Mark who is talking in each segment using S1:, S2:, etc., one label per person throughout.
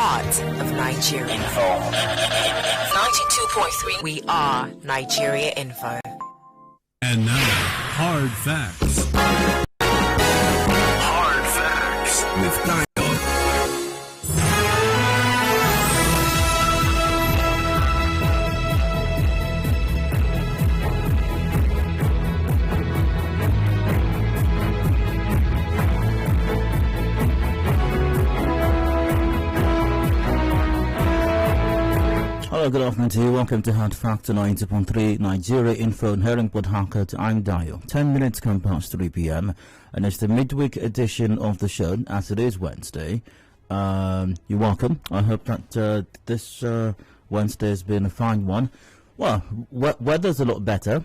S1: heart of Nigeria. 92.3. We are Nigeria Info.
S2: And now, Hard Facts. Hard Facts with Dial.
S3: Hello, good afternoon to you. Welcome to Hard Facts 90.3 Nigeria Info and Herring Port Harcourt. I'm Dio. 10 minutes come past 3 p.m. and it's the midweek edition of the show, as it is Wednesday. You're welcome. I hope that this Wednesday has been a fine one. Well, weather's a lot better.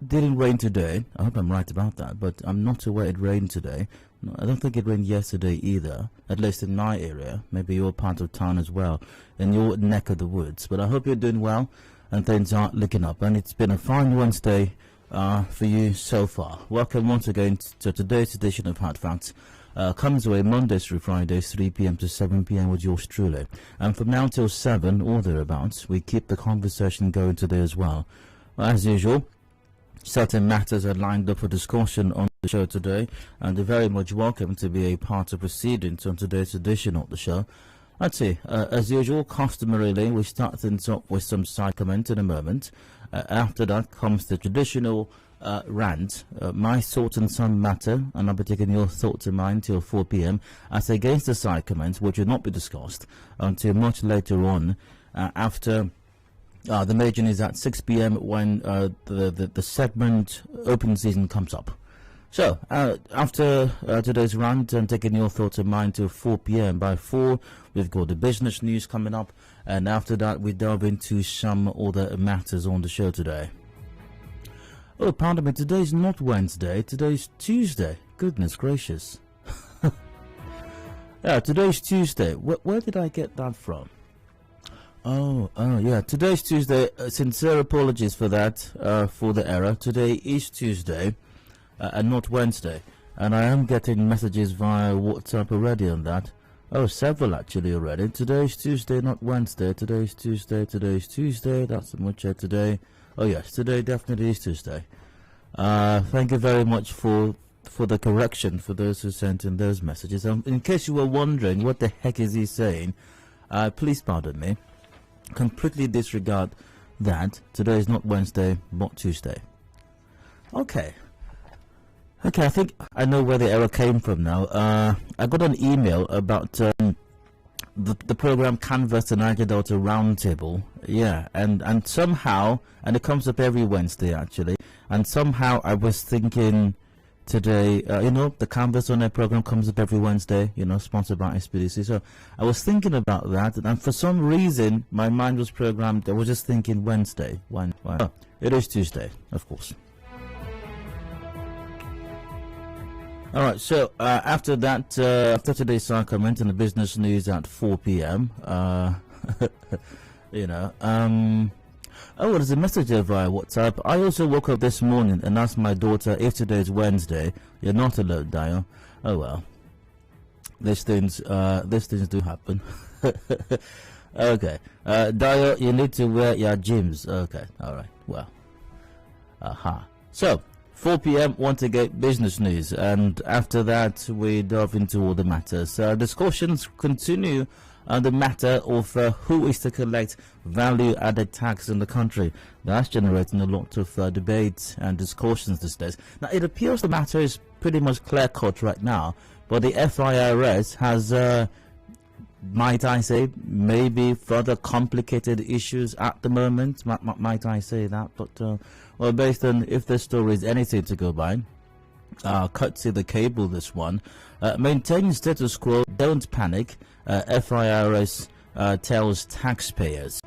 S3: Didn't rain today. I hope I'm right about that, but I'm not aware it rained today. No, I don't think it rained yesterday either, at least in my area. Maybe your part of town as well, in your neck of the woods. But I hope you're doing well and things are looking up. And it's been a fine Wednesday for you so far. Welcome once again to today's edition of Hard Facts. Comes away Mondays through Fridays, 3 p.m. to 7 p.m. with yours truly. And from now till 7 or thereabouts, we keep the conversation going today as well. As usual, certain matters are lined up for discussion on the show today, and you're very much welcome to be a part of proceedings on today's edition of the show. Let's see, as usual, customarily, we start things up with some side comment in a moment. After that comes the traditional rant, my thoughts on some matter, and I'll be taking your thoughts and mine till 4 p.m. as against the side comments, which will not be discussed until much later on after. The major is at 6 p.m. when the segment open season comes up. So, after today's rant and taking your thoughts and mine till 4 p.m. By 4, we've got the business news coming up. And after that, we delve into some other matters on the show today. Oh, pardon me, today's not Wednesday. Today's Tuesday. Goodness gracious. Yeah, today's Tuesday. Where did I get that from? Oh, yeah. Today's Tuesday. Sincere apologies for that, for the error. Today is Tuesday, and not Wednesday. And I am getting messages via WhatsApp already on that. Oh, several actually already. Today's Tuesday, not Wednesday. Today's Tuesday. Today's Tuesday. That's much today. Oh yes, today definitely is Tuesday. Thank you very much for the correction for those who sent in those messages. In case you were wondering what the heck is he saying, please pardon me. Completely disregard that. Today is not Wednesday, but Tuesday. Okay, I think I know where the error came from now. I got an email about the program Canvas and Niger Delta Roundtable. Yeah, and somehow, and it comes up every Wednesday actually, and somehow I was thinking today, the Canvas on Air program comes up every Wednesday, sponsored by SPDC. So I was thinking about that, and for some reason, my mind was programmed. I was just thinking Wednesday. Oh, it is Tuesday, of course. All right, so after that, after today's side comment and the business news at 4 p.m., oh, there's a message there via WhatsApp. I also woke up this morning and asked my daughter if today is Wednesday. You're not alone, Dio. Oh well. These things do happen. Okay. Dio, you need to wear your gyms. Okay. Alright. Well. So, 4 p.m. once again, business news. And after that, we delve into all the matters. Discussions continue on the matter of who is to collect value-added tax in the country. That's generating a lot of debate and discussions these days. Now, it appears the matter is pretty much clear-cut right now, but the FIRS has, might I say, maybe further complicated issues at the moment. Might I say that? But, well, based on if the story is anything to go by, cut to the cable, this one. Maintain status quo, don't panic, FIRS tells taxpayers.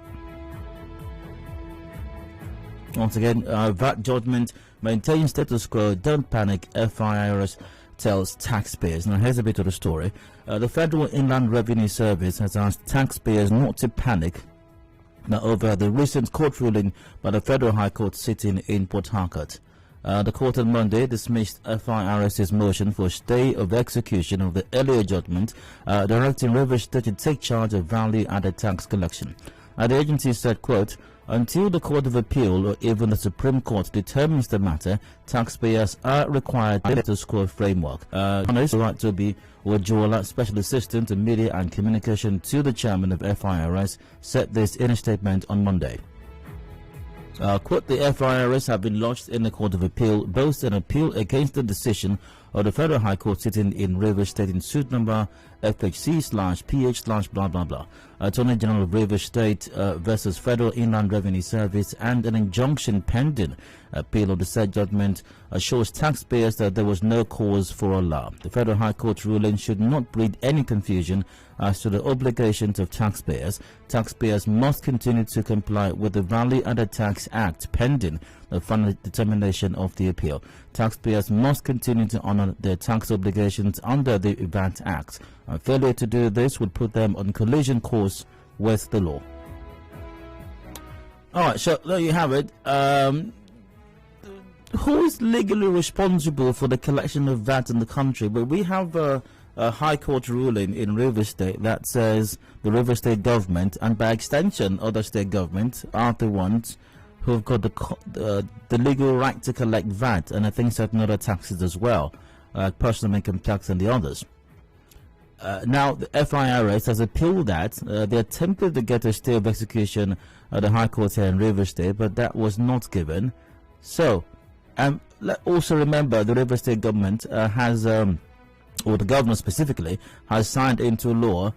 S3: Once again, VAT judgment, maintain status quo, don't panic, FIRS tells taxpayers. Now here's a bit of the story. The Federal Inland Revenue Service has asked taxpayers not to panic over the recent court ruling by the Federal High Court sitting in Port Harcourt. The court on Monday dismissed FIRS's motion for stay of execution of the earlier judgment directing Rivers State to take charge of value-added tax collection. The agency said, quote, "Until the Court of Appeal or even the Supreme Court determines the matter, taxpayers are required to status quo framework." Right to be Wajola, Special Assistant to Media and Communication to the Chairman of FIRS, said this in a statement on Monday. Quote, "The FIRS have been lodged in the Court of Appeal, both an appeal against the decision of the Federal High Court sitting in Rivers State in suit number FHC/PH/ blah blah blah. Attorney General of Rivers State versus Federal Inland Revenue Service, and an injunction pending. Appeal of the said judgment assures taxpayers that there was no cause for alarm. The Federal High Court ruling should not breed any confusion as to the obligations of taxpayers. Taxpayers must continue to comply with the Value Added Tax Act pending the final determination of the appeal. Taxpayers must continue to honor their tax obligations under the VAT Act. Failure to do this would put them on collision course with the law." Alright, so there you have it. Who is legally responsible for the collection of VAT in the country? But we have a High Court ruling in Rivers State that says the Rivers State government, and by extension other state governments, are the ones who have got the legal right to collect VAT, and I think certain other taxes as well, personal income tax and the others. Now the FIRS has appealed that. They attempted to get a stay of execution at the High Court here in Rivers State, but that was not given. So also remember, the Rivers State government has, or the governor specifically, has signed into law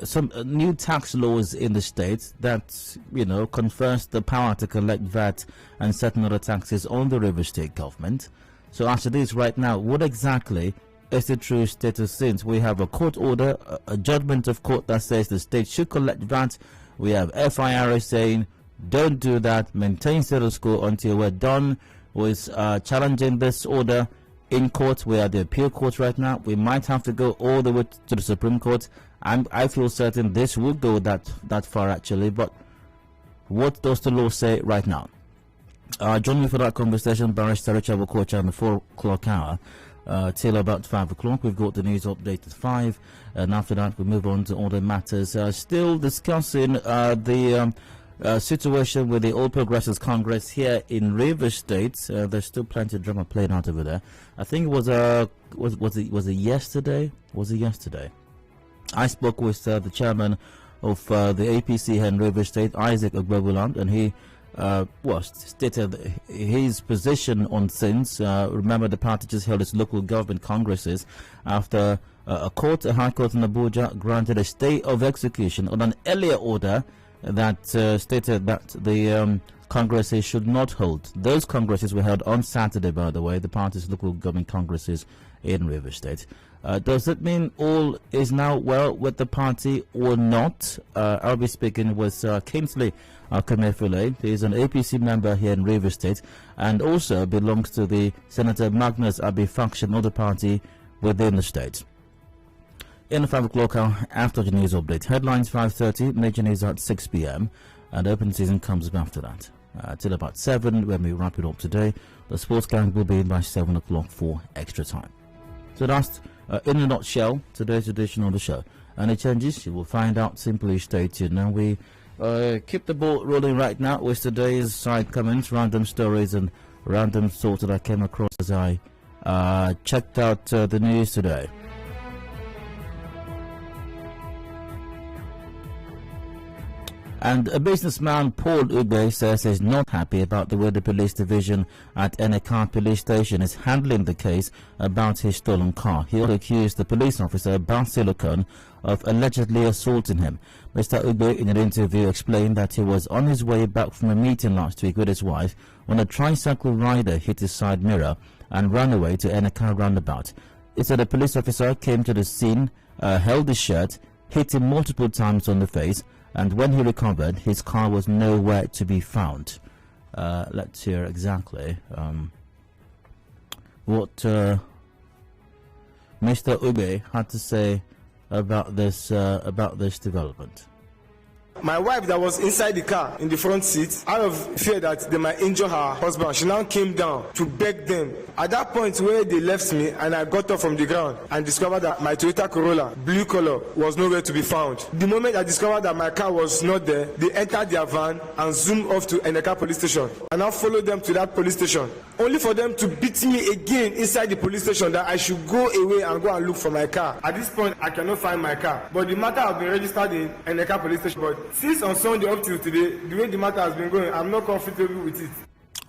S3: some new tax laws in the state that, you know, confers the power to collect VAT and certain other taxes on the Rivers State government. So as it is right now, what exactly is the true status, since we have a court order, a judgment of court that says the state should collect VAT? We have FIRS saying don't do that, maintain status quo until we're done with challenging this order in court. We are the appeal court right now. We might have to go all the way to the Supreme Court, and I feel certain this will go that far actually. But what does the law say right now? Join me for that conversation, Barrister Richard Wokocha, on the 4 o'clock hour till about 5 o'clock. We've got the news update at 5, and after that we move on to other matters. Still discussing the situation with the All Progressives Congress here in Rivers State. There's still plenty of drama playing out over there. I think it was it yesterday? Was it yesterday? I spoke with the chairman of the APC here in Rivers State, Isaac Ogbebuland, and he stated his position on things. Remember, the party just held its local government congresses after a High Court in Abuja granted a stay of execution on an earlier order that stated that the congresses should not hold. Those congresses were held on Saturday, by the way, the party's local government congresses in Rivers State. Does it mean all is now well with the party or not? I'll be speaking with Kingsley Kamefule. He is an APC member here in Rivers State and also belongs to the Senator Magnus Abbey faction of the party within the state. In the 5 o'clock hour, after the news update, headlines 5:30, major news at 6 p.m, and open season comes up after that. Till about 7, when we wrap it up today. The sports gang will be in by 7 o'clock for extra time. So that's, in a nutshell, today's edition of the show. Any changes, you will find out. Simply stay tuned. Now we keep the ball rolling right now with today's side comments, random stories, and random thoughts that I came across as I checked out the news today. And a businessman, Paul Ube, says he's not happy about the way the police division at Eneka police station is handling the case about his stolen car. He also accused the police officer, Basilokon, of allegedly assaulting him. Mr. Ube, in an interview, explained that he was on his way back from a meeting last week with his wife when a tricycle rider hit his side mirror and ran away to Eneka roundabout. He said a police officer came to the scene, held his shirt, hit him multiple times on the face, and when he recovered, his car was nowhere to be found. Let's hear exactly what Mr. Ube had to say about this development.
S4: My wife that was inside the car in the front seat, out of fear that they might injure her husband, she now came down to beg them. At that point where they left me and I got up from the ground and discovered that my Toyota Corolla, blue color, was nowhere to be found. The moment I discovered that my car was not there, they entered their van and zoomed off to Eneka police station. I now followed them to that police station, only for them to beat me again inside the police station that I should go away and go and look for my car. At this point, I cannot find my car. But the matter has been registered in Eneka police station. But since on Sunday up till today, the way the matter has been going, I'm not comfortable with it.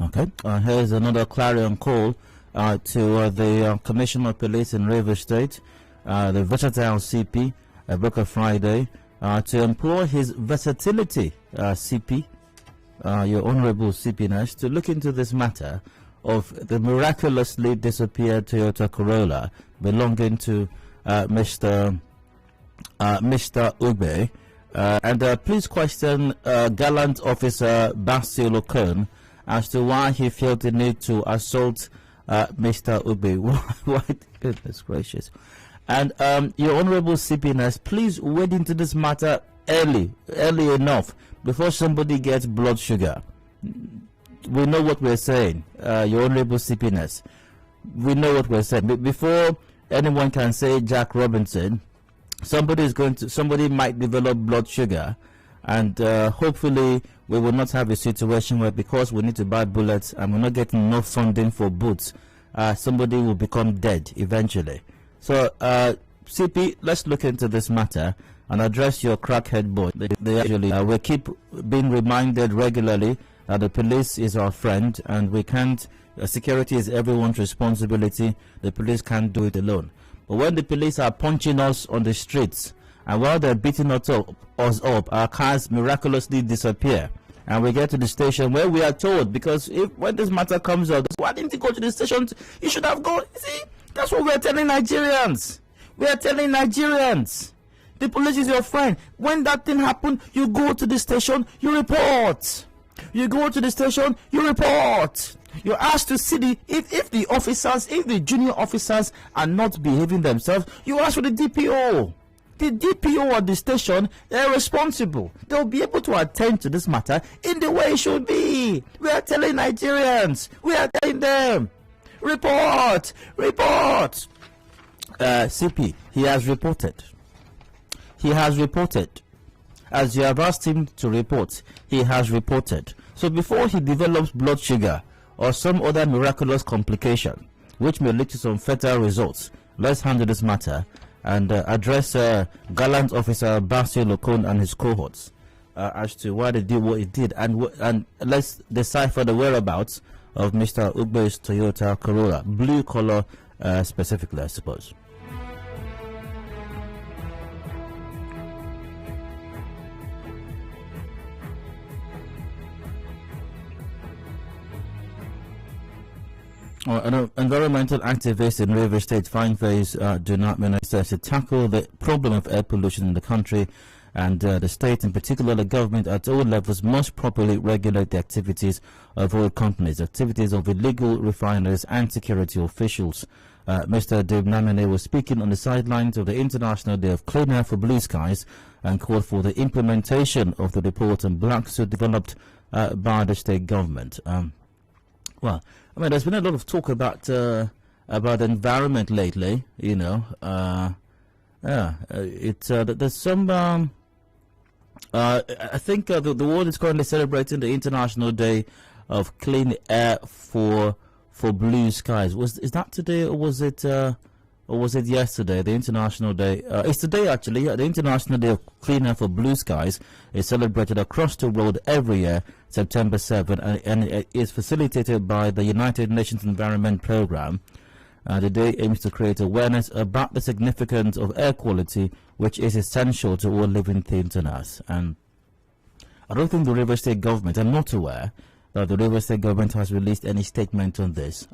S3: Okay, here's another clarion call to the Commissioner of Police in Rivers State, the versatile CP, Booker Friday, to employ his versatility, CP, your Honorable CP-ness, to look into this matter of the miraculously disappeared Toyota Corolla belonging to Mr. Ube. And please question gallant officer Basil Okon as to why he felt the need to assault Mr. Ube. Why? Goodness gracious. And your Honorable CP-ness, please wade into this matter early enough before somebody gets blood sugar. We know what we're saying, your Honorable CP-ness. We know what we're saying. Before anyone can say Jack Robinson, somebody might develop blood sugar, and hopefully we will not have a situation where, because we need to buy bullets and we're not getting enough funding for boots, somebody will become dead eventually. So CP, let's look into this matter and address your crackhead boy. We keep being reminded regularly that the police is our friend, and we can't, security is everyone's responsibility. The police can't do it alone. But when the police are punching us on the streets, and while they're beating us up, our cars miraculously disappear, and we get to the station where we are told, because when this matter comes out, why didn't you go to the station? You should have gone. See, that's what we're telling Nigerians. We are telling Nigerians. The police is your friend. When that thing happened, you go to the station, you report. You go to the station, you report. You're asked to see if the junior officers are not behaving themselves, you ask for the DPO. The DPO at the station, they're responsible. They'll be able to attend to this matter in the way it should be. We are telling Nigerians. We are telling them. Report. CP, he has reported. As you have asked him to report, he has reported. So before he develops blood sugar or some other miraculous complication which may lead to some fatal results, let's handle this matter and address gallant officer Basil Okon and his cohorts as to why they did what he did, and let's decipher the whereabouts of Mr. Ube's Toyota Corolla, blue color specifically, I suppose. An environmental activist in Rivers State, Fine Face do not minister to tackle the problem of air pollution in the country, and the state, in particular the government at all levels, must properly regulate the activities of oil companies, activities of illegal refiners and security officials. Mr. Dave Namene was speaking on the sidelines of the International Day of Clean Air for Blue Skies and called for the implementation of the report on black suit developed by the state government. Well, I mean, there's been a lot of talk about the environment lately. You know, there's some. I think the world is currently celebrating the International Day of Clean Air for Blue Skies. Is that today, or was it yesterday? The International Day. It's today actually. The International Day of Clean Air for Blue Skies is celebrated across the world every year, September 7, and it is facilitated by the United Nations Environment Programme. The day aims to create awareness about the significance of air quality, which is essential to all living things on Earth. And I don't think the Rivers State government, I'm not aware that the Rivers State government has released any statement on this.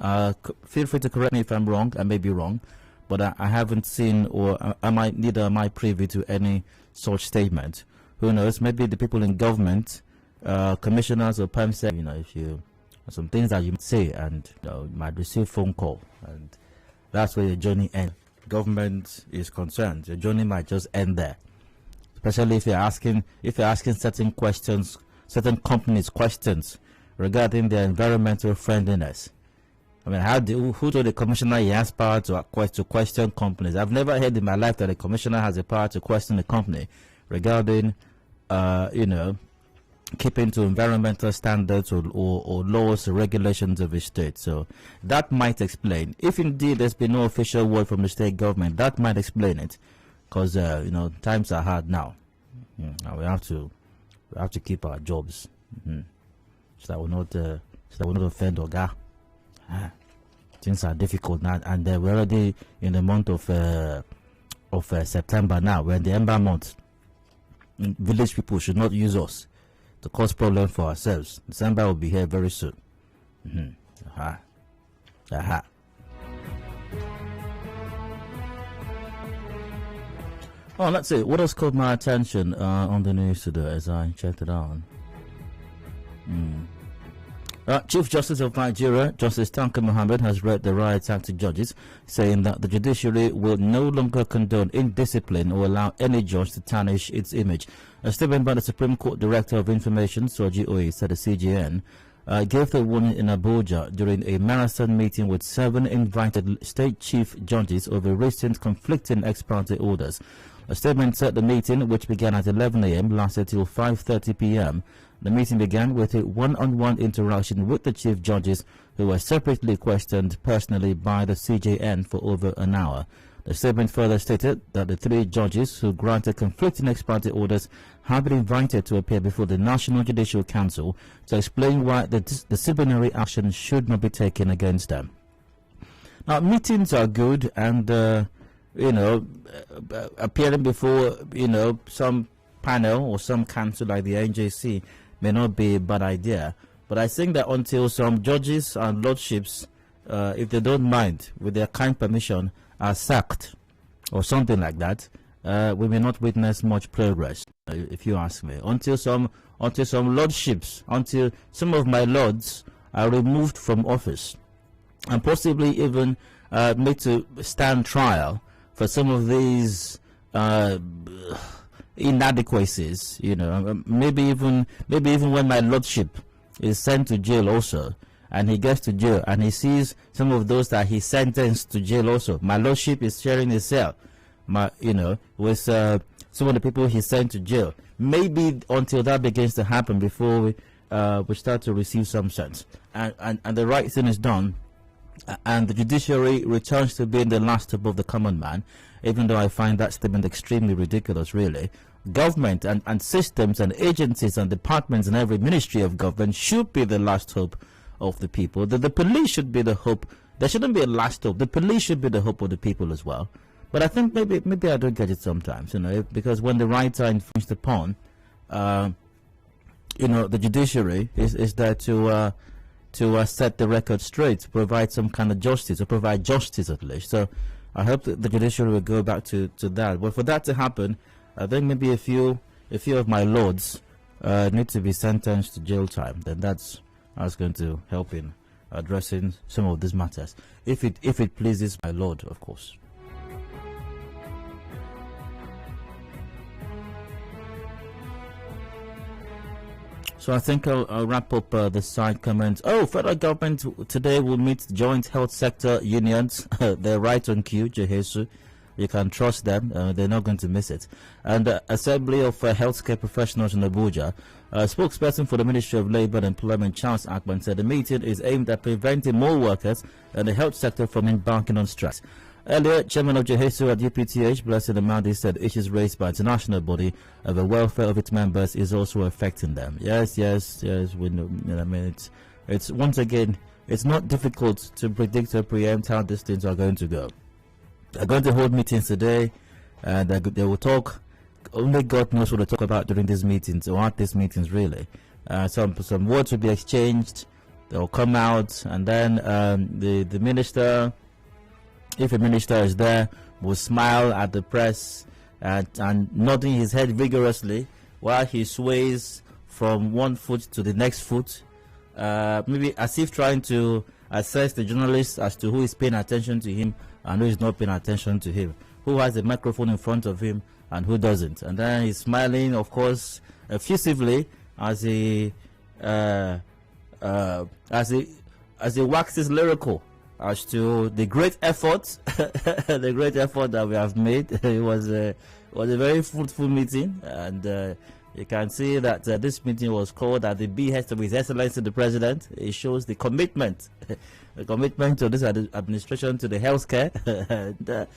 S3: Feel free to correct me if I'm wrong. I may be wrong, but I haven't seen, or neither am I privy to any such statement. Who knows? Maybe the people in government, commissioners or PAMSEC, you know, if you some things that you might say, and you might receive phone call, and that's where your journey ends. Government is concerned, your journey might just end there. especially if you're asking certain questions, certain companies questions regarding their environmental friendliness. I mean, who told the commissioner he has power to question companies? I've never heard in my life that a commissioner has the power to question a company regarding, keeping to environmental standards or laws or regulations of a state. So that might explain, if indeed there's been no official word from the state government, that might explain it, because times are hard now. We have to keep our jobs, so that we not offend Oga. Things are difficult now, and we're already in the month of September now. We're in the Ember month. Village people should not use us to cause problem for ourselves. December will be here very soon. Oh, let's see. What else caught my attention on the news today as I checked it out? Chief Justice of Nigeria, Justice Tanko Muhammad, has read the rights act to judges, saying that the judiciary will no longer condone indiscipline or allow any judge to tarnish its image. A statement by the Supreme Court Director of Information, Soji Oye, said the CJN gave the warning in Abuja during a marathon meeting with 7 invited state chief judges over recent conflicting ex parte orders. A statement said the meeting, which began at 11 a.m., lasted till 5:30 p.m. The meeting began with a one-on-one interaction with the chief judges, who were separately questioned personally by the CJN for over an hour. The statement further stated that the 3 judges who granted conflicting ex parte orders have been invited to appear before the National Judicial Council to explain why the disciplinary action should not be taken against them. Now, meetings are good, and appearing before some panel or some council like the NJC may not be a bad idea, but I think that until some judges and lordships, if they don't mind, with their kind permission, are sacked or something like that, we may not witness much progress, if you ask me. Until some lordships, until some of my lords are removed from office and possibly even made to stand trial for some of these inadequacies, maybe even when my lordship is sent to jail also, and he gets to jail and he sees some of those that he sentenced to jail also. My lordship is sharing his cell, with some of the people he sent to jail. Maybe until that begins to happen before we start to receive some sense, and the right thing is done, and the judiciary returns to being the last hope of the common man, even though I find that statement extremely ridiculous, really. Government and systems and agencies and departments and every ministry of government should be the last hope of the people. The police should be the hope. There shouldn't be a last hope. The police should be the hope of the people as well. But I think maybe I don't get it sometimes, because when the rights are infringed upon, the judiciary is there to set the record straight, provide some kind of justice, or provide justice at least. So I hope that the judiciary will go back to that. But for that to happen, I think maybe a few of my lords need to be sentenced to jail time. Then that's going to help in addressing some of these matters, if it pleases my lord, of course. So I think I'll wrap up the side comments. Federal government today will meet joint health sector unions. They're right on cue, Jehesu. You can trust them. They're not going to miss it. And Assembly of Healthcare Professionals in Abuja. Spokesperson for the Ministry of Labour and Employment, Charles Akman, said the meeting is aimed at preventing more workers in the health sector from embarking on strikes. Earlier, Chairman of Jehesu at UPTH, Blessed Amadi, said issues raised by international body of the welfare of its members is also affecting them. Yes, we know. It's once again, it's not difficult to predict or preempt how these things are going to go. They're going to hold meetings today, and they will talk. Only God knows what to talk about during these meetings, or at these meetings, really. Some words will be exchanged. They'll come out, and then the minister, if a minister is there, will smile at the press and nodding his head vigorously while he sways from one foot to the next foot, maybe as if trying to assess the journalists as to who is paying attention to him and who is not paying attention to him. who has the microphone in front of him and who doesn't. And then he's smiling, of course, effusively as he waxes lyrical as to the great effort, the great effort that we have made. It was a very fruitful meeting, and you can see that this meeting was called at the behest of His Excellency the President. It shows the commitment, the commitment of this administration to the healthcare. And,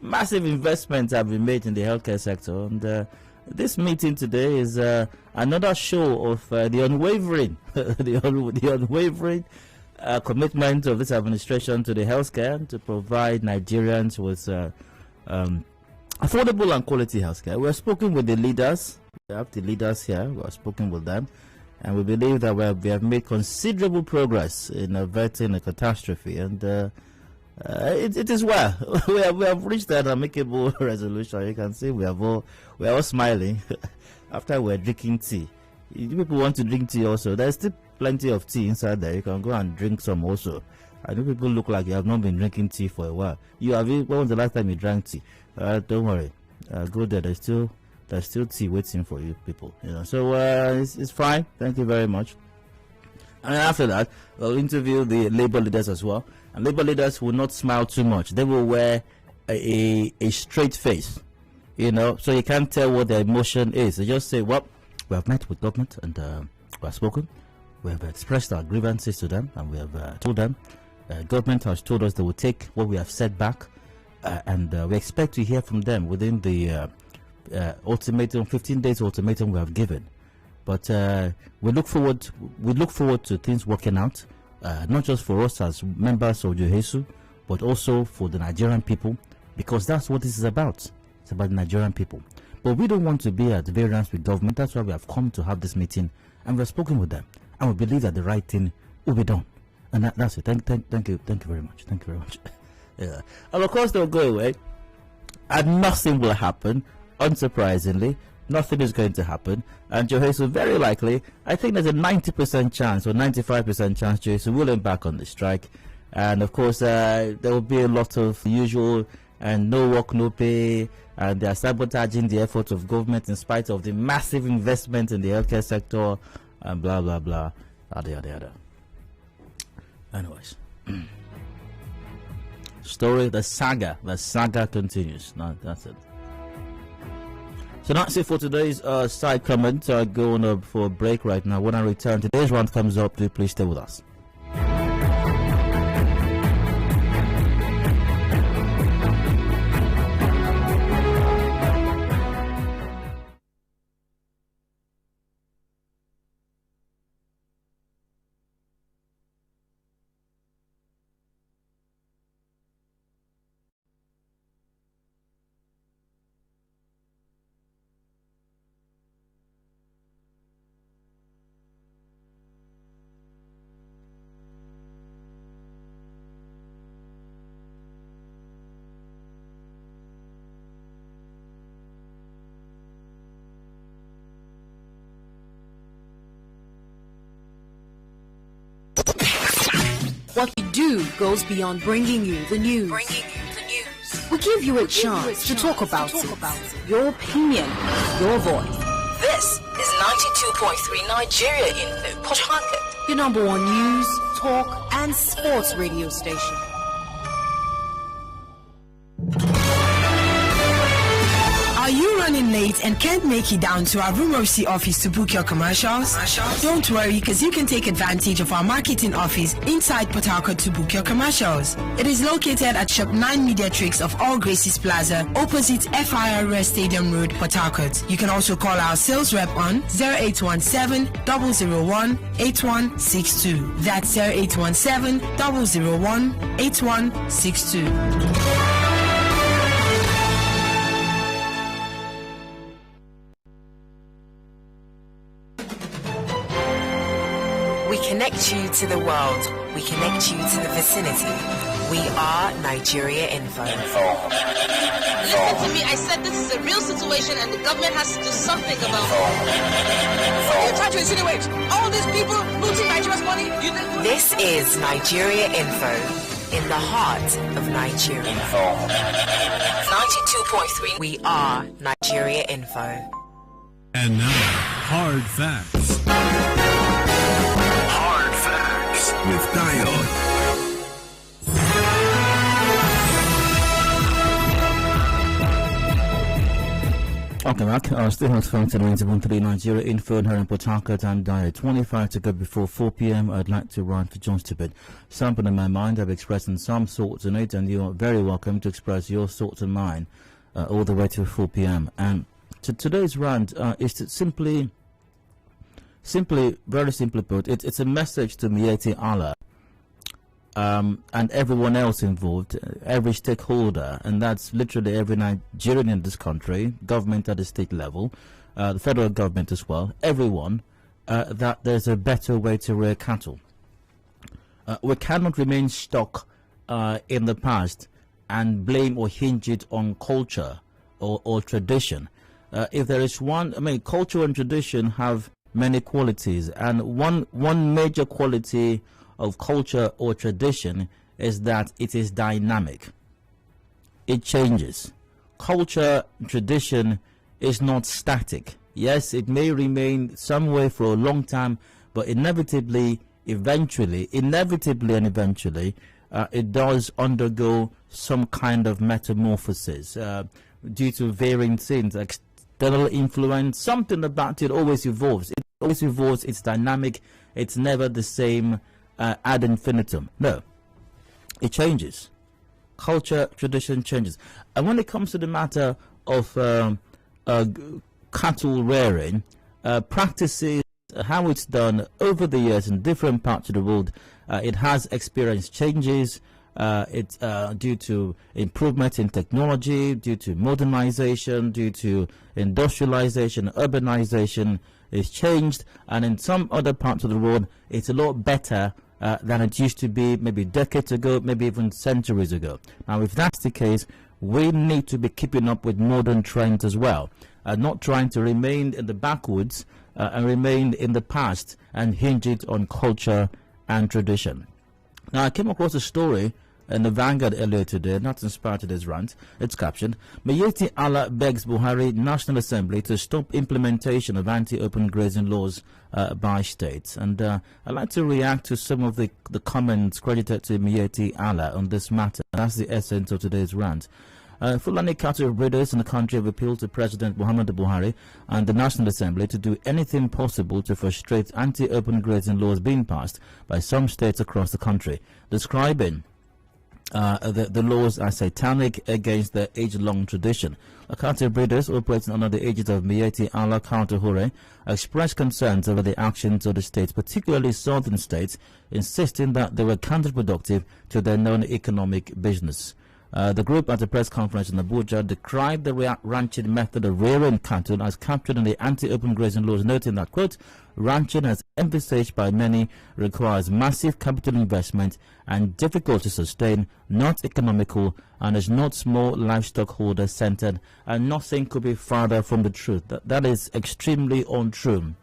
S3: massive investments have been made in the healthcare sector, and this meeting today is another show of the unwavering, the unwavering commitment of this administration to the healthcare to provide Nigerians with affordable and quality healthcare. We have spoken with the leaders. We have the leaders here. We have spoken with them, and we believe that we have made considerable progress in averting a catastrophe. And it is well. we have reached an amicable resolution. You can see we are all smiling after we're drinking tea. If people want to drink tea also, there's still plenty of tea inside there. You can go and drink some also. I know people look like you have not been drinking tea for a while. When was the last time you drank tea? Don't worry, go there. There's still tea waiting for you people. So it's fine. Thank you very much. And after that, we'll interview the labor leaders as well. And labor leaders will not smile too much. They will wear a straight face, so you can't tell what their emotion is. They just say, well, we have met with government and we have spoken. We have expressed our grievances to them, and we have told them government has told us they will take what we have said back, and we expect to hear from them within the ultimatum, 15 days ultimatum we have given. But we look forward to things working out, not just for us as members of Johesu, but also for the Nigerian people, because that's what this is about. It's about the Nigerian people. But we don't want to be at variance with government. That's why we have come to have this meeting, and we have spoken with them, and we believe that the right thing will be done. And that's it. Thank you very much. Thank you very much. Yeah. And of course they'll go away, and nothing will happen. Unsurprisingly, nothing is going to happen, and Johesu very likely, I think there's a 90% chance or 95% chance Johesu will embark on the strike. And of course there will be a lot of usual and no work, no pay, and they are sabotaging the efforts of government in spite of the massive investment in the healthcare sector, and blah blah blah, yada yada yada. Anyways, the saga continues. No, that's it. So that's it for today's side comment. Going up for a break right now. When I return, today's round comes up. Please stay with us.
S5: What we do goes beyond bringing you the news. We give you a chance to talk about it. Your opinion, your voice.
S1: This is 92.3 Nigeria Info, Port Harcourt.
S5: Your number one news, talk, and sports radio station.
S6: Are you running late and can't make it down to our Rumorsi office to book your commercials? Don't worry, because you can take advantage of our marketing office inside Port Harcourt to book your commercials. It is located at Shop 9 Mediatrix of All Graces Plaza, opposite FIRS Stadium Road, Port Harcourt. You can also call our sales rep on 0817-001-8162. That's 0817-001-8162.
S1: We connect you to the world. We connect you to the vicinity. We are Nigeria Info.
S7: Listen to me. I said this is a real situation and the government has to do something about it. What are you trying to insinuate? All these people looting Nigeria's money?
S1: This is Nigeria Info. in the heart of Nigeria. 92.3. We are Nigeria Info.
S2: And now, hard facts. Hard facts with Dio.
S3: Okay, Mark, still on phone to 91.3 Nigeria Info here in Port Harcourt and Dio. 25 to go before 4 p.m. I'd like to run for John Stupid. Something in my mind I've expressed in some thoughts on it, and you're very welcome to express your thoughts and mine all the way to 4 p.m. And today's rant is to simply, very simply put, it's a message to Miyetti Allah and everyone else involved, every stakeholder, and that's literally every Nigerian in this country, government at the state level, the federal government as well, everyone, that there's a better way to rear cattle. We cannot remain stuck in the past and blame or hinge it on culture or tradition. If there is one, I mean, culture and tradition have many qualities, and one major quality of culture or tradition is that it is dynamic. It changes. Culture, tradition is not static. Yes, it may remain somewhere for a long time, but inevitably and eventually, it does undergo some kind of metamorphosis due to varying things, external influence. Something about it always evolves. It always evolves. It's dynamic. It's never the same ad infinitum. No, it changes. Culture, tradition changes. And when it comes to the matter of cattle rearing, practices, how it's done over the years in different parts of the world, it has experienced changes. It's due to improvement in technology, due to modernization, due to industrialization, urbanization. It's changed, and in some other parts of the world, it's a lot better than it used to be maybe decades ago, maybe even centuries ago. Now, if that's the case, we need to be keeping up with modern trends as well, not trying to remain in the backwoods and remain in the past and hinge it on culture and tradition. Now, I came across a story in the Vanguard earlier today, not inspired today's rant. It's captioned, Miyetti Allah begs Buhari National Assembly to stop implementation of anti-open grazing laws by states. And I'd like to react to some of the comments credited to Miyetti Allah on this matter. That's the essence of today's rant. Fulani cattle breeders in the country have appealed to President Muhammadu Buhari and the National Assembly to do anything possible to frustrate anti-open grazing laws being passed by some states across the country, describing the laws are satanic against their age-long tradition. Cattle breeders operating under the aegis of Miyetti Allah Counter-Hure expressed concerns over the actions of the states, particularly southern states, insisting that they were counterproductive to their known economic business. The group at a press conference in Abuja decried the ranching method of rearing cattle as captured in the anti-open grazing laws, noting that, quote, ranching, as envisaged by many, requires massive capital investment and difficult to sustain, not economical, and is not small livestock holder centered, and nothing could be farther from the truth. That is extremely untrue.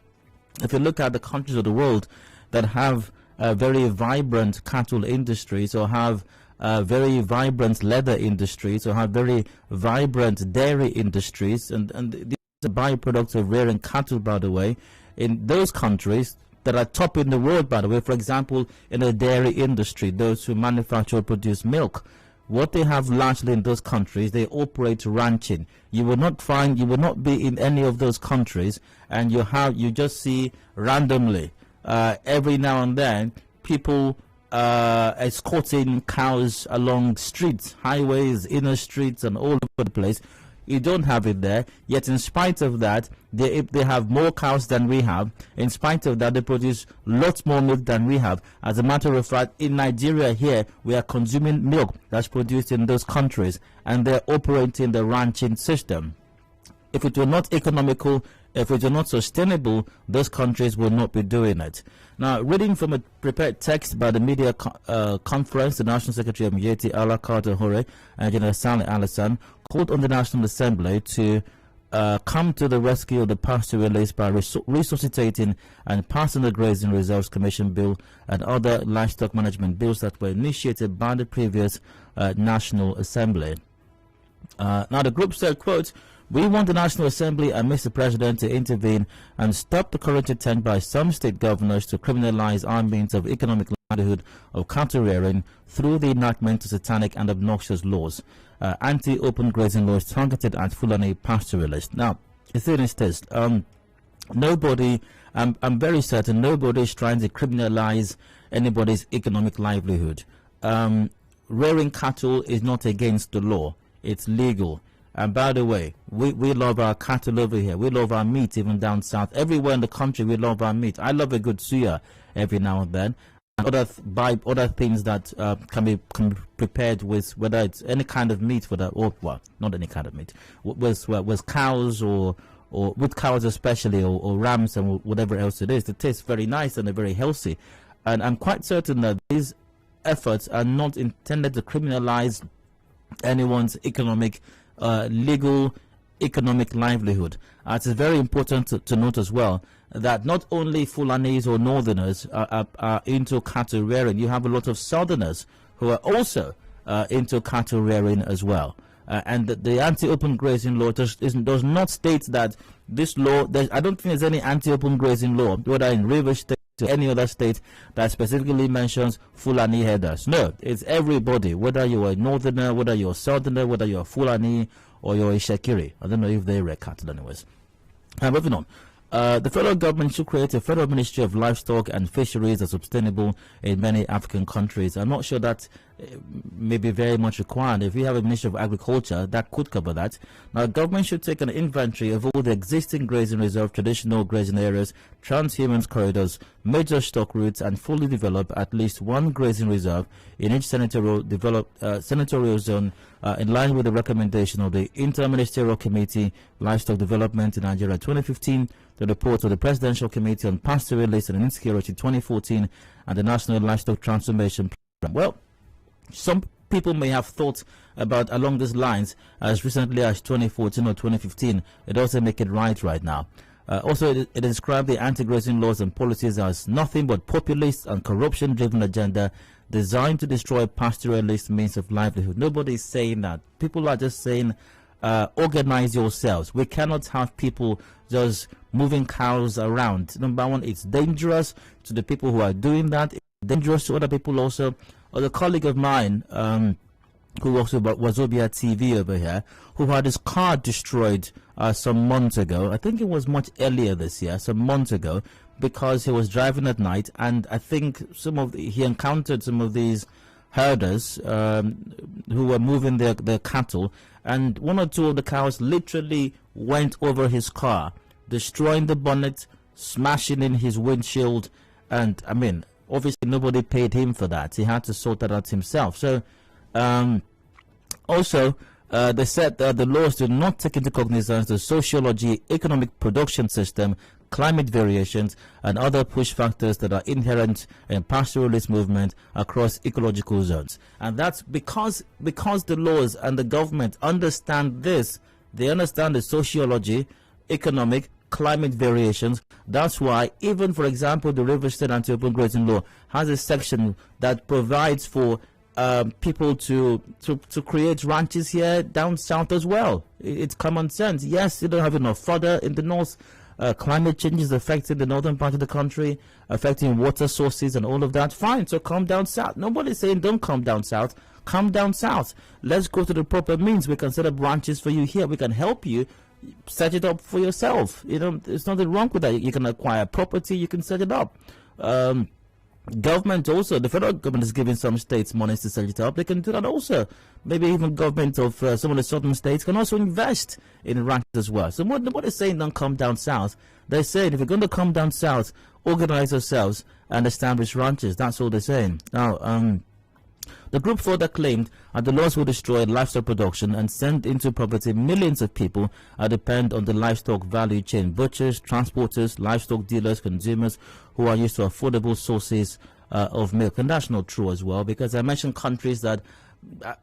S3: If you look at the countries of the world that have very vibrant cattle industries, or have very vibrant leather industries, or have very vibrant dairy industries, and these are byproducts of rearing cattle, by the way, in those countries that are top in the world, by the way. For example, in the dairy industry, those who manufacture or produce milk, what they have largely in those countries, they operate ranching. You will not be in any of those countries, and you just see randomly every now and then people escorting cows along streets, highways, inner streets, and all over the place. You don't have it there, yet in spite of that, they have more cows than we have. In spite of that, they produce lots more milk than we have. As a matter of fact, in Nigeria here, we are consuming milk that's produced in those countries, and they're operating the ranching system. If it were not economical, if it were not sustainable, those countries will not be doing it. Now, reading from a prepared text by the media conference, the National Secretary of Miyetti Allah Counter-Hure and General Sani Alasan called on the National Assembly to come to the rescue of the pastoralists by resuscitating and passing the Grazing Reserves Commission Bill and other livestock management bills that were initiated by the previous National Assembly. Now the group said, quote, "We want the National Assembly and Mr. President to intervene and stop the current attempt by some state governors to criminalize our means of economic livelihood of cattle rearing through the enactment of satanic and obnoxious laws. Anti-open grazing laws targeted at Fulani pastoralists." Now, the thing is this, nobody, I'm very certain nobody is trying to criminalize anybody's economic livelihood. Rearing cattle is not against the law. It's legal. And by the way, we love our cattle over here. We love our meat even down south. Everywhere in the country, we love our meat. I love a good suya every now and then. And buy other things that can be prepared with, whether it's any kind of meat for that, or well, not any kind of meat, with cows or with cows especially, or rams and whatever else it is. It tastes very nice and they're very healthy. And I'm quite certain that these efforts are not intended to criminalize anyone's legal economic livelihood. It is very important to note as well that not only Fulanis or Northerners are into cattle rearing, you have a lot of Southerners who are also into cattle rearing as well. And the anti-open grazing law does not state that this law, I don't think there's any anti-open grazing law, whether in Rivers State or any other state, that specifically mentions Fulani herders. No, it's everybody, whether you're a Northerner, whether you're a Southerner, whether you're a Fulani or you're a Shakiri. I don't know if they rear cattle anyways. Moving on. The federal government should create a federal ministry of livestock and fisheries that's sustainable in many African countries. I'm not sure that may be very much required. If we have a ministry of agriculture, that could cover that. Now, government should take an inventory of all the existing grazing reserve, traditional grazing areas, transhumance corridors, major stock routes, and fully develop at least one grazing reserve in each senatorial zone, in line with the recommendation of the Interministerial Committee Livestock Development in Nigeria 2015, the report of the Presidential Committee on Pastoralists and Insecurity 2014, and the National Livestock Transformation Program. Well, some people may have thought about along these lines as recently as 2014 or 2015. It doesn't make it right now. Also, it described the anti-grazing laws and policies as nothing but populist and corruption-driven agenda designed to destroy pastoralist means of livelihood. Nobody is saying that. People are just saying, organize yourselves. We cannot have people just moving cows around. Number one, it's dangerous to the people who are doing that. It's dangerous to other people also. A colleague of mine, who also was Obia TV over here, who had his car destroyed some months ago. I think it was much earlier this year, some months ago, because he was driving at night, and I think he encountered some of these herders who were moving their cattle, and one or two of the cows literally went over his car, destroying the bonnet, smashing in his windshield, and I mean, obviously nobody paid him for that. He had to sort that out himself. So also they said that the laws do not take into cognizance the sociology, economic production system, climate variations, and other push factors that are inherent in pastoralist movement across ecological zones. And that's because the laws and the government understand this. They understand the sociology, economic, climate variations. That's why even, for example, the River State Anti-Open Grazing Law has a section that provides for people to create ranches here down south as well. It's common sense. Yes, you don't have enough fodder in the north. Climate change is affecting the northern part of the country, affecting water sources and all of that. Fine, so come down south. Nobody's saying don't come down south. Come down south. Let's go to the proper means. We can set up ranches for you here. We can help you set it up for yourself. You know, there's nothing wrong with that. You can acquire property, you can set it up. Government also, the federal government is giving some states money to set it up. They can do that also. Maybe even government of some of the southern states can also invest in ranches as well. So what they're saying, don't come down south. They're saying if you're going to come down south, organize yourselves and establish ranches. That's all they're saying. Now, the group further claimed that the laws will destroy livestock production and send into poverty millions of people who depend on the livestock value chain: butchers, transporters, livestock dealers, consumers who are used to affordable sources of milk. And that's not true as well, because I mentioned countries that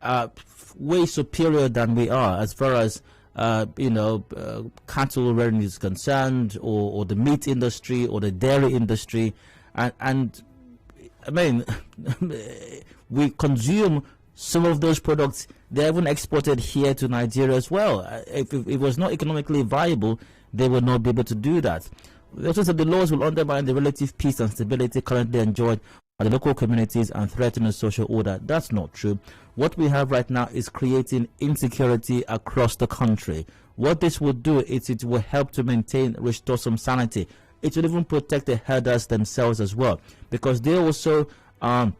S3: are way superior than we are as far as cattle rearing is concerned, or the meat industry or the dairy industry, and I mean, we consume some of those products. They're even exported here to Nigeria as well. If it was not economically viable, they would not be able to do that. They also said the laws will undermine the relative peace and stability currently enjoyed by the local communities and threaten the social order. That's not true. What we have right now is creating insecurity across the country. What this would do is it will help to restore some sanity. It will even protect the herders themselves as well, because they also at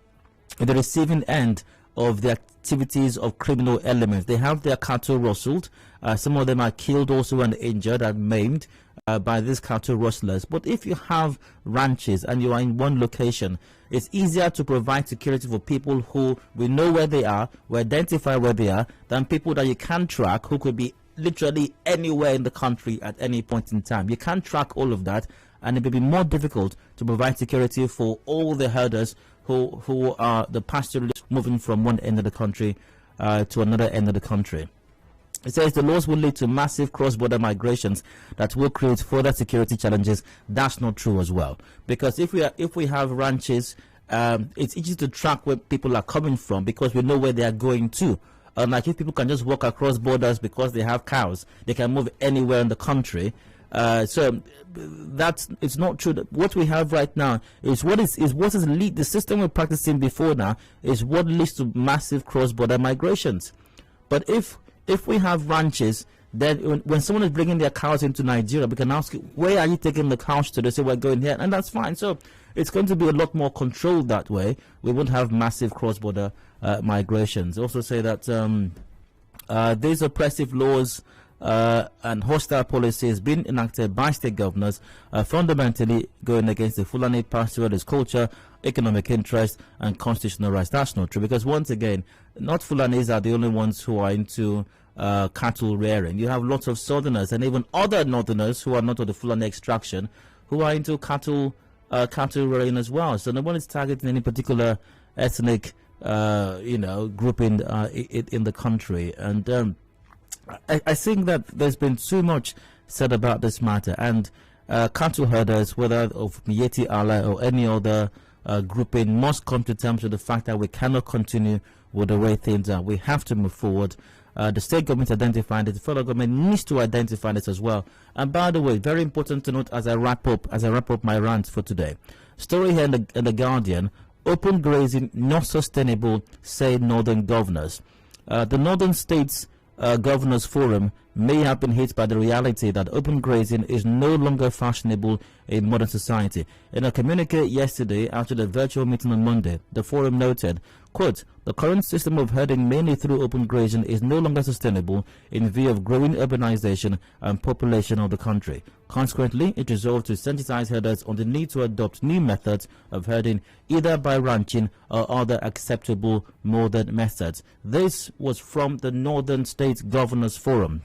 S3: the receiving end of the activities of criminal elements. They have their cattle rustled. Some of them are killed also and injured and maimed by these cattle rustlers. But if you have ranches and you are in one location, it's easier to provide security for people who we know where they are, we identify where they are, than people that you can't track, who could be literally anywhere in the country at any point in time. You can't track all of that, and it will be more difficult to provide security for all the herders who are the pastoralists moving from one end of the country to another end of the country. It says the laws will lead to massive cross-border migrations that will create further security challenges. That's not true as well, because if we have ranches, it's easy to track where people are coming from because we know where they are going to. Like if people can just walk across borders because they have cows, they can move anywhere in the country. So it's not true. What we have right now is what is the system we're practicing before now is what leads to massive cross-border migrations. But if we have ranches, then when someone is bringing their cows into Nigeria, we can ask, where are you taking the cows to? They say, we're going here, and that's fine. So it's going to be a lot more controlled that way. We won't have massive cross-border migrations. Also say that these oppressive laws and hostile policies being enacted by state governors are fundamentally going against the Fulani pastoralist culture, economic interest, and constitutional rights. That's not true, because once again, not Fulanis are the only ones who are into cattle rearing. You have lots of southerners and even other northerners who are not of the Fulani extraction who are into cattle rearing as well. So no one is targeting any particular ethnic grouping in the country. And I think that there's been too much said about this matter, and cattle herders, whether of Miyetti Allah or any other grouping, must come to terms with the fact that we cannot continue with the way things are. We have to move forward. The state government identified it. The federal government needs to identify this as well. And by the way, very important to note as I wrap up my rant for today. Story here in the Guardian: open grazing not sustainable, say northern governors. The Northern States Governors Forum may have been hit by the reality that open grazing is no longer fashionable in modern society. In a communique yesterday after the virtual meeting on Monday, the forum noted, quote, "The current system of herding mainly through open grazing is no longer sustainable in view of growing urbanization and population of the country. Consequently, it resolved to sensitize herders on the need to adopt new methods of herding, either by ranching or other acceptable modern methods." This was from the Northern States Governors Forum.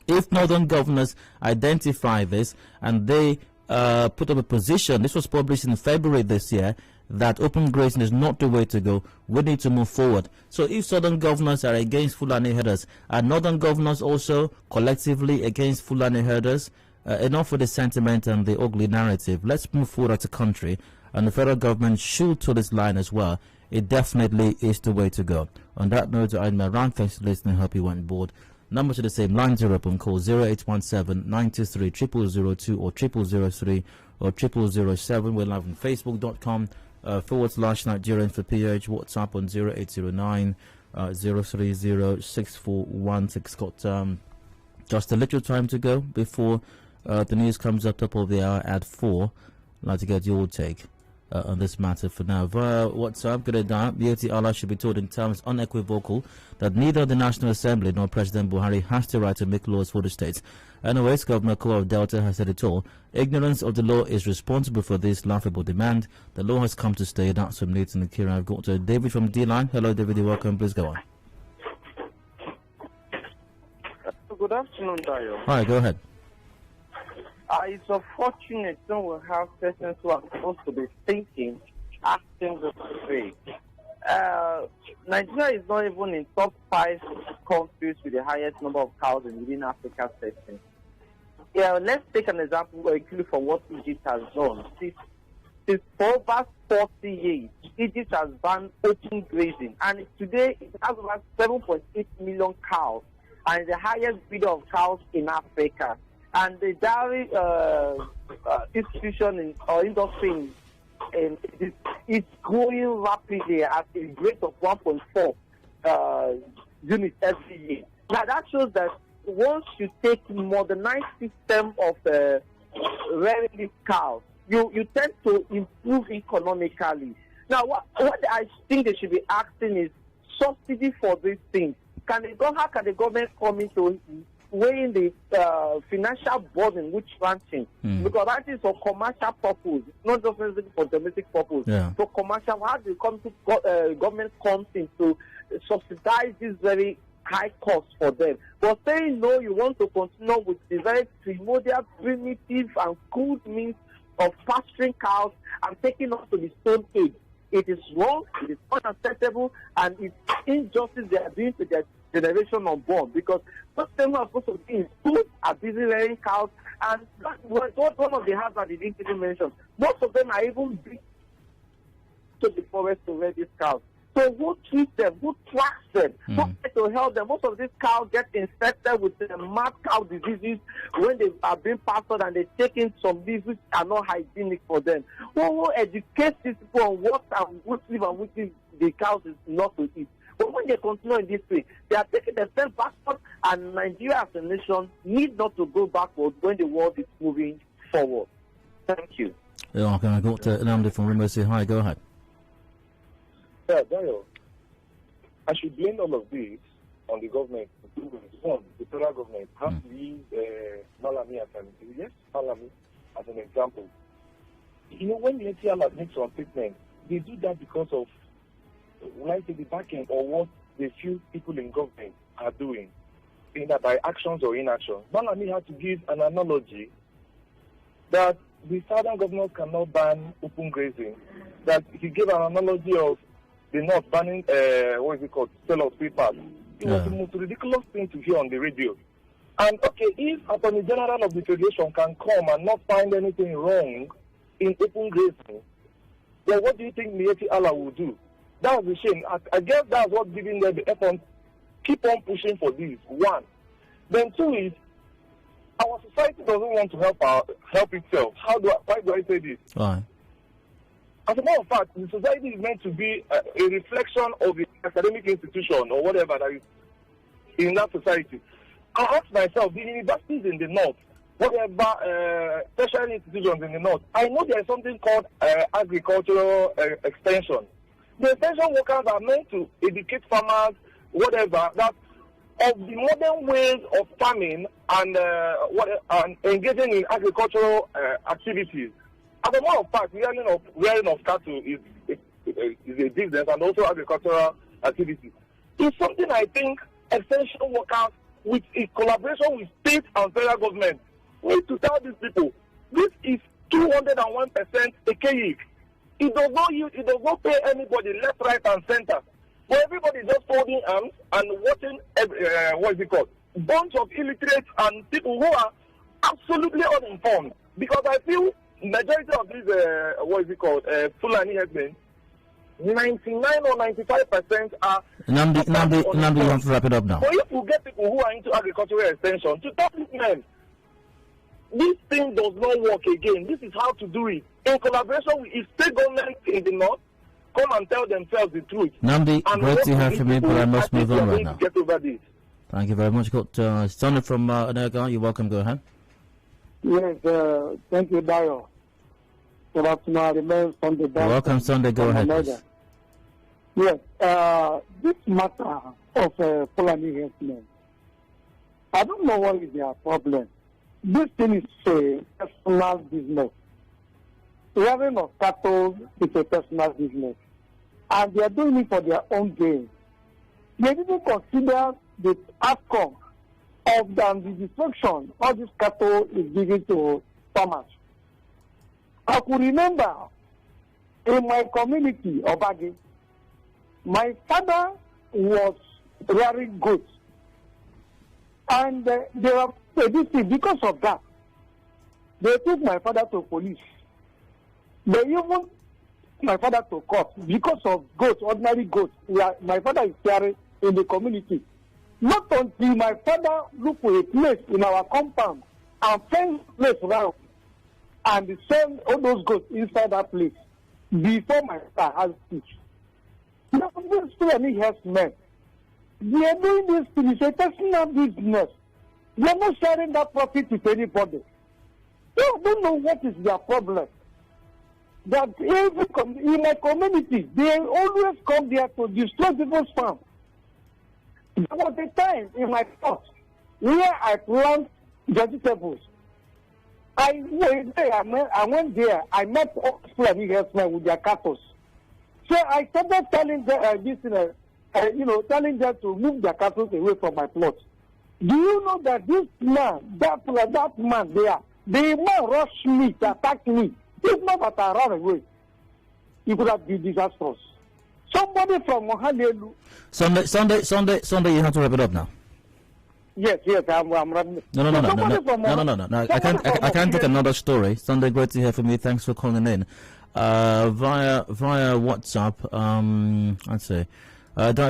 S3: If northern governors identify this and they put up a position, this was published in February this year, that open grazing is not the way to go, we need to move forward. So if southern governors are against Fulani herders, are northern governors also collectively against Fulani herders? Enough with the sentiment and the ugly narrative. Let's move forward as a country, and the federal government should to this line as well. It definitely is the way to go. On that note, I'm around. Thanks for listening. Hope you went board. Numbers are the same. Line 0 up and call 0817-923-0002 or 0003 or 0007. We're live on Facebook.com /Nigerian for PH. WhatsApp on 0809 030 6416. Got just a little time to go before the news comes up top of the hour at 4. I'd like to get your take on this matter for now. Via WhatsApp, Miyetti Allah should be told in terms unequivocal that neither the National Assembly nor President Buhari has the right to make laws for the states. Anyways, Governor Kowa of Delta has said it all. Ignorance of the law is responsible for this laughable demand. The law has come to stay. That's from Nathan and Kira. I've got David from D-Line. Hello, David. You're welcome. Please go on.
S8: Good afternoon, Dayo.
S3: Hi, go ahead.
S8: It's unfortunate when we have persons who are supposed to be thinking, acting the way. Nigeria is not even in top 5 countries with the highest number of cows within Africa section. Yeah, let's take an example from what Egypt has done. Since for over 40 years, Egypt has banned open grazing, and today it has over 7.8 million cows, and is the highest breeder of cows in Africa. And the dairy institution or industry is growing rapidly at a rate of 1.4 units every year. Now that shows that once you take modernized system of rearing these cows, you tend to improve economically. Now, what I think they should be asking is subsidy for these things. How can the government come into weighing the financial burden which ranching? Because that is for commercial purpose, not just for domestic purpose.
S3: Yeah.
S8: For commercial, how do government comes in to subsidize this very high cost for them? But saying no, you want to continue with the very primordial, primitive, and crude means of pasturing cows and taking us to the Stone Age. It is wrong, it is unacceptable, and it's injustice they are doing to their generation unborn, because those things are supposed to be in schools are busy rearing cows, and that's one of the hazards they didn't even mention. Most of them are even big to the forest to rear these cows. So who treats them? Who tracks them? Who tries to help them? Most of these cows get infected with the mad cow diseases when they are being pastured, and they take in some leaves which are not hygienic for them. Who educates these people on what and which leaf and which leaf the cows is not to eat? But when they continue in this way, they are taking themselves backward, and Nigeria as a nation need not to go backward when the world is moving forward. Thank you.
S3: Yeah, can I go to Namdi from Rimbo? Say hi, go ahead.
S9: Yeah, Dayo, I should blame all of this on the government. One, the federal government has to use Malami as an example. You know, when the ATL makes some statement, they do that because of, the back end or what they feel people in government are doing, either by actions or inaction. Malami had to give an analogy that the southern governors cannot ban open grazing. That he gave an analogy of the North banning, sale of papers. It was the most ridiculous thing to hear on the radio. And okay, if Attorney General of the Federation can come and not find anything wrong in open grazing, then what do you think Miyetti Allah will do? That was a shame. I guess that's what's giving them the effort. Keep on pushing for this. One. Then two is, our society doesn't want to help itself. Why do I say this?
S3: Why?
S9: As a matter of fact, the society is meant to be a reflection of the academic institution or whatever that is in that society. I ask myself, the universities in the north, whatever tertiary institutions in the north, I know there is something called agricultural extension. The extension workers are meant to educate farmers, whatever, that of the modern ways of farming and engaging in agricultural activities. As a matter of fact, rearing of cattle is a business and also agricultural activity. It's something I think extension workers, with a collaboration with state and federal government, need to tell these people, this is 201% archaic. It does not pay anybody left, right, and center. But everybody is just holding arms and watching, bunch of illiterates and people who are absolutely uninformed. Because I feel majority of these, Fulani headmen, 99 or 95% are...
S3: Namdi, you have to wrap it up now.
S9: So if you get people who are into agricultural extension, to tell these men, this thing does not work again. This is how to do it. In collaboration with state government in the north, come and tell themselves the truth.
S3: Namdi, great to have you, but I must move on right now.
S9: Get over this.
S3: Thank you very much. Got Sunday from Adedayo. You're welcome. Go ahead.
S10: Yes, thank you, Dayo. Good afternoon. You're
S3: welcome, Sunday. Go ahead, please.
S10: Yes, this matter of Fulani herdsmen, I don't know what is their problem. This thing is a personal business. Rearing of cattle is a personal business. And they are doing it for their own gain. They didn't consider the outcome of the destruction all this cattle is giving to farmers. I could remember in my community, Obagi, My father was rearing goats. And they were producing because of that. They took my father to police. They even took my father to court because of goats, ordinary goats. My father is carrying in the community. Not until my father looked for a place in our compound and fence place around and send all those goats inside that place before my father has speech. Now, these Fulani herdsmen, they are doing this thing. It's a personal business. They are not sharing that profit with anybody. They don't know what is their problem. That in my community, they always come there to destroy people's farm. There was a time in my plot where I plant vegetables. I went there. I met all Fulani herdsmen with their cattle. So I started telling them, telling them to move their cattle away from my plot. Do you know that this man, that man there, the man rushed me to attack me? If not that I ran away, it could have been disastrous. Somebody from Mohanelu.
S3: Sunday, you have to wrap it up now.
S10: Yes, I'm running.
S3: No. I can't take another story. Sunday, great to hear from you. Thanks for calling in. Via WhatsApp, I'd say,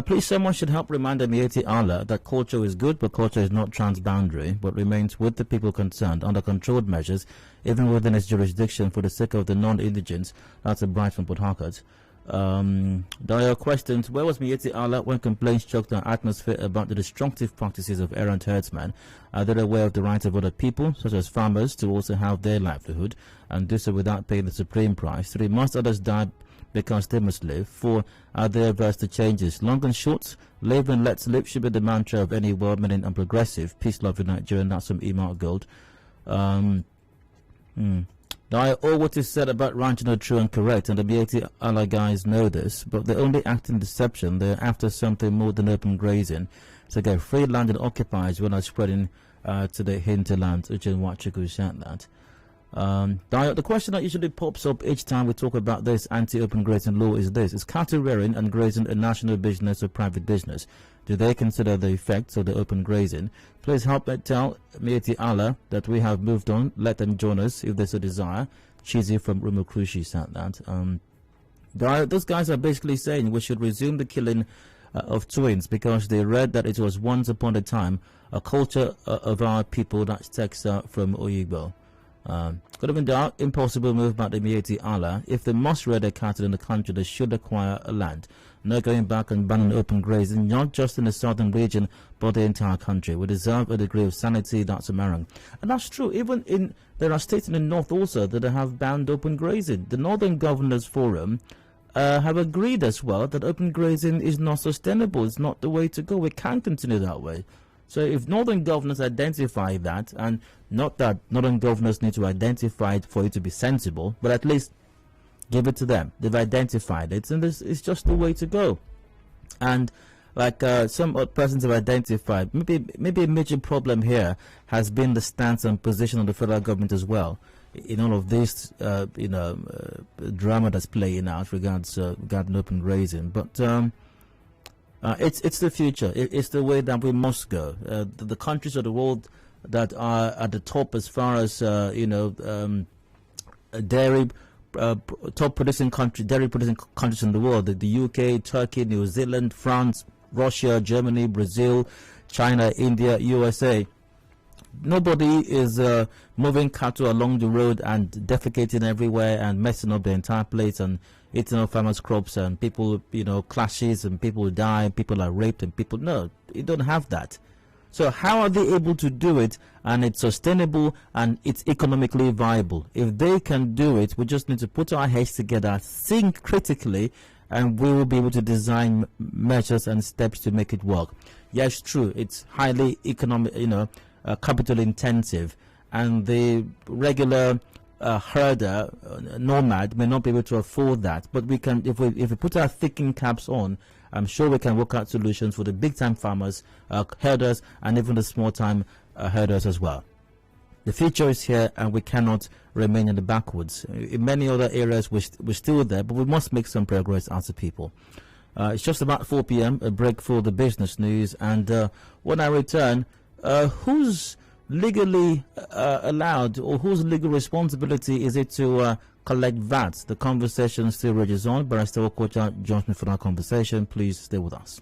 S3: please someone should help remind the Miyetti Allah that culture is good, but culture is not transboundary, but remains with the people concerned under controlled measures, even within its jurisdiction for the sake of the non-indigents. That's a bright from Port Harcourt. Dio questions, where was Miyetti Allah when complaints choked our atmosphere about the destructive practices of errant herdsmen? Are they aware of the rights of other people, such as farmers, to also have their livelihood, and do so without paying the supreme price? 3, must others die because they must live? 4, are they averse to changes? Long and short, live and let's live should be the mantra of any well-meaning and progressive, peace-loving Nigerian. That's from Email Gold. Now, all what is said about ranching are true and correct, and the Miyetti Allah guys know this, but they're only acting deception. They're after something more than open grazing. So get free land and occupiers when are spreading to the hinterland, which is what Chiku said that. The question that usually pops up each time we talk about this anti-open grazing law is this: is cattle rearing and grazing a national business or private business? Do they consider the effects of the open grazing? Please help me tell Miyetti Allah that we have moved on. Let them join us if they so desire. Cheesy from Rumukrushi said that. Those guys are basically saying we should resume the killing of twins because they read that it was once upon a time a culture of our people that takes from Oyigbo. Could have been the impossible move by the Miyetti Allah. If they must rear their cattle in the country, they should acquire a land. No going back and banning open grazing, not just in the southern region, but the entire country. We deserve a degree of sanity, that's a marang. And that's true. Even there are states in the north also that have banned open grazing. The Northern Governors Forum have agreed as well that open grazing is not sustainable. It's not the way to go. We can't continue that way. So if Northern Governors identify that, and not that Northern Governors need to identify it for it to be sensible, but at least give it to them. They've identified it, and this is just the way to go. And like some persons have identified, maybe a major problem here has been the stance and position of the federal government as well in all of this, drama that's playing out regarding open grazing. But it's the future. It's the way that we must go. The countries of the world that are at the top as far as dairy. Top producing dairy producing countries in the world: the UK, Turkey, New Zealand, France, Russia, Germany, Brazil, China, India, USA. Nobody is moving cattle along the road and defecating everywhere and messing up the entire place and eating up farmers' crops, and people, clashes, and people die, people are raped, and no, you don't have that. So how are they able to do it and it's sustainable and it's economically viable? If they can do it, we just need to put our heads together, think critically, and we will be able to design measures and steps to make it work. Yes, true, it's highly economic, capital intensive, and the regular herder, nomad, may not be able to afford that. But we can, if we put our thinking caps on, I'm sure we can work out solutions for the big-time farmers, herders, and even the small-time herders as well. The future is here, and we cannot remain in the backwoods. In many other areas, we're still there, but we must make some progress as a people. It's just about 4 p.m., a break for the business news. And when I return, who's legally allowed, or whose legal responsibility is it to collect VAT? The conversation still rages on. Barrister Okocha joins me for that conversation. Please stay with us.